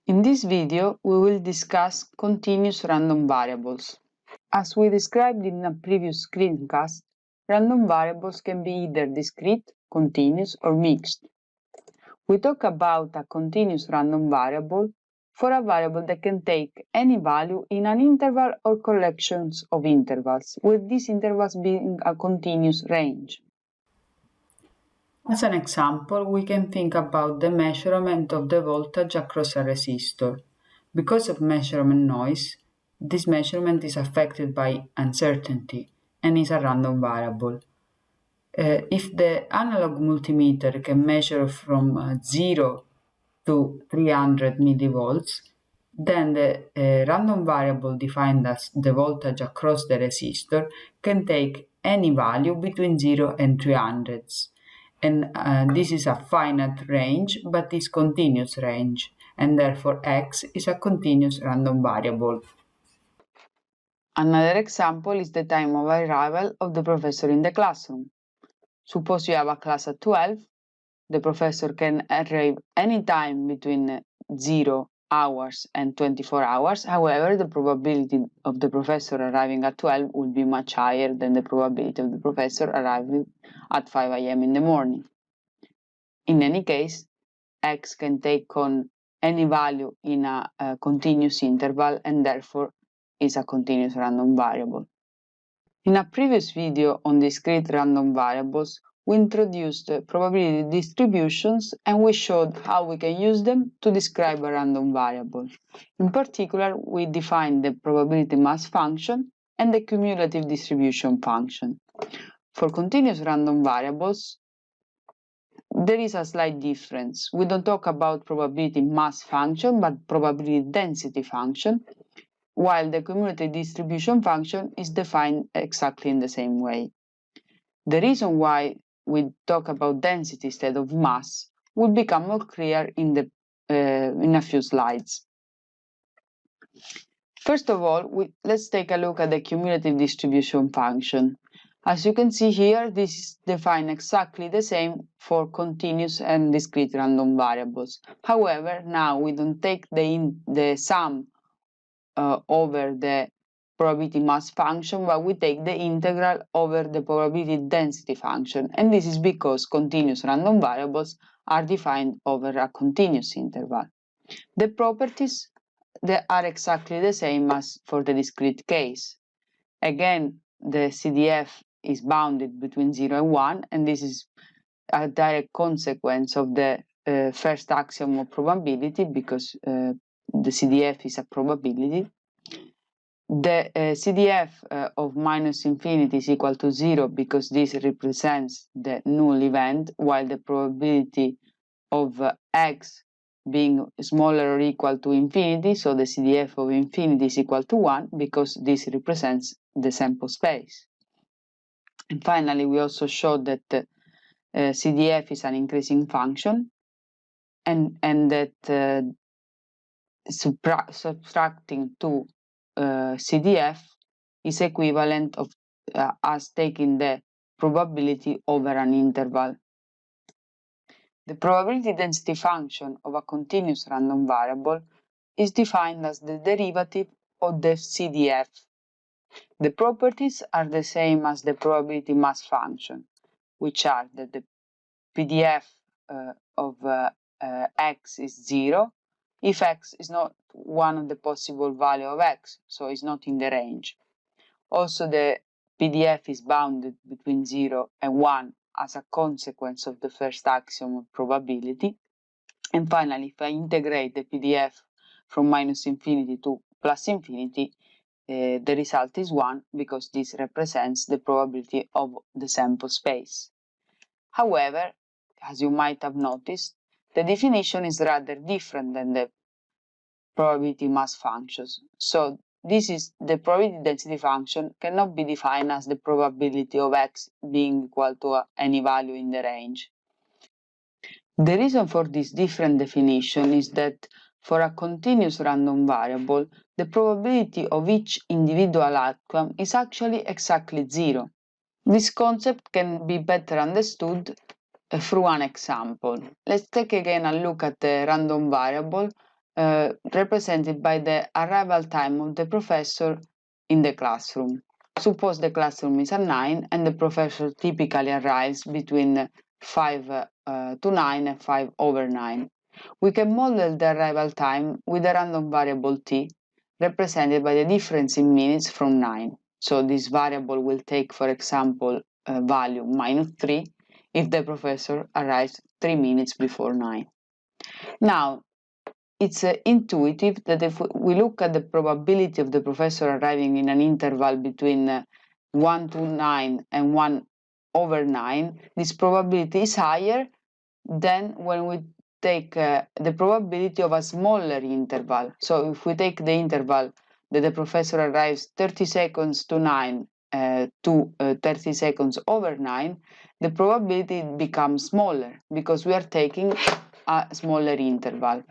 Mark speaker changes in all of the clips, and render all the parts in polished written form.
Speaker 1: In this video, we will discuss continuous random variables. As we described in a previous screencast, random variables can be either discrete, continuous, or mixed. We talk about a continuous random variable for a variable that can take any value in an interval or collections of intervals, with these intervals being a continuous range. As an example, we can think about the measurement of the voltage across a resistor. Because of measurement noise, this measurement is affected by uncertainty and is a random variable. If the analog multimeter can measure from 0 to 300 millivolts, then the random variable defined as the voltage across the resistor can take any value between 0 and 300. And this is a finite range, but is continuous range, and therefore x is a continuous random variable. Another example is the time of arrival of the professor in the classroom. Suppose you have a class at 12, the professor can arrive any time between 0 hours and 24 hours. However, the probability of the professor arriving at 12 will be much higher than the probability of the professor arriving at 5 a.m. in the morning. In any case, x can take on any value in a continuous interval and therefore is a continuous random variable. In a previous video on discrete random variables, we introduced probability distributions and we showed how we can use them to describe a random variable. In particular, we defined the probability mass function and the cumulative distribution function. For continuous random variables, there is a slight difference. We don't talk about probability mass function, but probability density function, while the cumulative distribution function is defined exactly in the same way. The reason why we talk about density instead of mass will become more clear in a few slides. First of all, let's take a look at the cumulative distribution function. As you can see here, this is defined exactly the same for continuous and discrete random variables. However, now we don't take the sum over the probability mass function, but we take the integral over the probability density function, and this is because continuous random variables are defined over a continuous interval. The properties are exactly the same as for the discrete case. Again, the CDF is bounded between 0 and 1, and this is a direct consequence of the first axiom of probability, because the CDF is a probability. The CDF of minus infinity is equal to 0 because this represents the null event, while the probability of x being smaller or equal to infinity, so the CDF of infinity is equal to 1 because this represents the sample space. And finally, we also showed that CDF is an increasing function, and that subtracting 2 CDF is equivalent of as taking the probability over an interval. The probability density function of a continuous random variable is defined as the derivative of the CDF. The properties are the same as the probability mass function, which are that the PDF of x is 0 if x is not one of the possible value of x, so it's not in the range. Also, the PDF is bounded between 0 and 1 as a consequence of the first axiom of probability. And finally, if I integrate the PDF from minus infinity to plus infinity, the result is 1 because this represents the probability of the sample space. However, as you might have noticed, the definition is rather different than the probability mass functions. So this is the probability density function cannot be defined as the probability of x being equal to any value in the range. The reason for this different definition is that for a continuous random variable, the probability of each individual outcome is actually exactly 0. This concept can be better understood through an example. Let's take again a look at the random variable represented by the arrival time of the professor in the classroom. Suppose the classroom is at 9 and the professor typically arrives between 5 to 9 and 5 over 9. We can model the arrival time with a random variable t, represented by the difference in minutes from 9. So this variable will take, for example, value -3 if the professor arrives 3 minutes before 9. Now, it's intuitive that if we look at the probability of the professor arriving in an interval between 1 to 9 and 1 over 9, this probability is higher than when we take the probability of a smaller interval. So if we take the interval that the professor arrives 30 seconds to 9 to 30 seconds over 9, the probability becomes smaller because we are taking a smaller interval.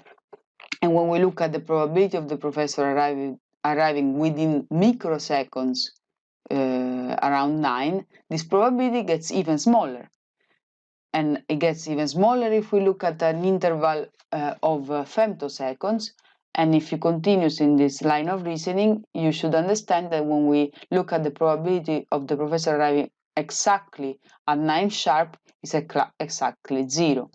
Speaker 1: And when we look at the probability of the professor arriving within microseconds around 9, this probability gets even smaller. And it gets even smaller if we look at an interval of femtoseconds. And if you continue in this line of reasoning, you should understand that when we look at the probability of the professor arriving exactly at 9 sharp, is exactly 0.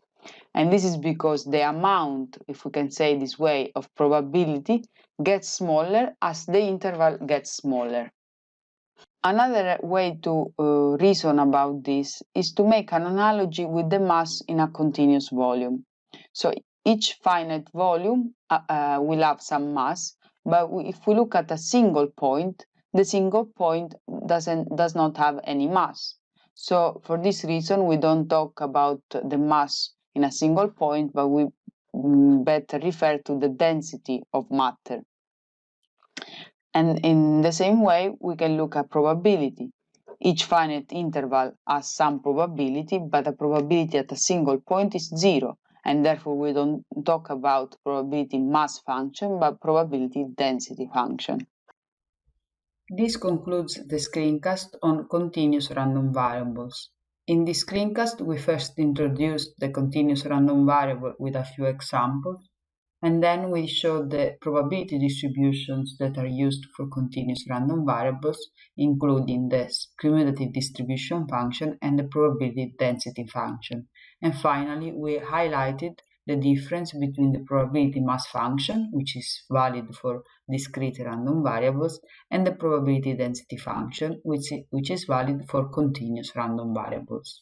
Speaker 1: And this is because the amount, if we can say this way, of probability gets smaller as the interval gets smaller. Another way to reason about this is to make an analogy with the mass in a continuous volume. So each finite volume will have some mass, but if we look at a single point, the single point does not have any mass. So for this reason, we don't talk about the mass in a single point, but we better refer to the density of matter. And in the same way, we can look at probability. Each finite interval has some probability, but the probability at a single point is 0, and therefore we don't talk about probability mass function, but probability density function.
Speaker 2: This concludes the screencast on continuous random variables. In this screencast, we first introduced the continuous random variable with a few examples, and then we showed the probability distributions that are used for continuous random variables, including the cumulative distribution function and the probability density function. And finally, we highlighted the difference between the probability mass function, which is valid for discrete random variables, and the probability density function, which is valid for continuous random variables.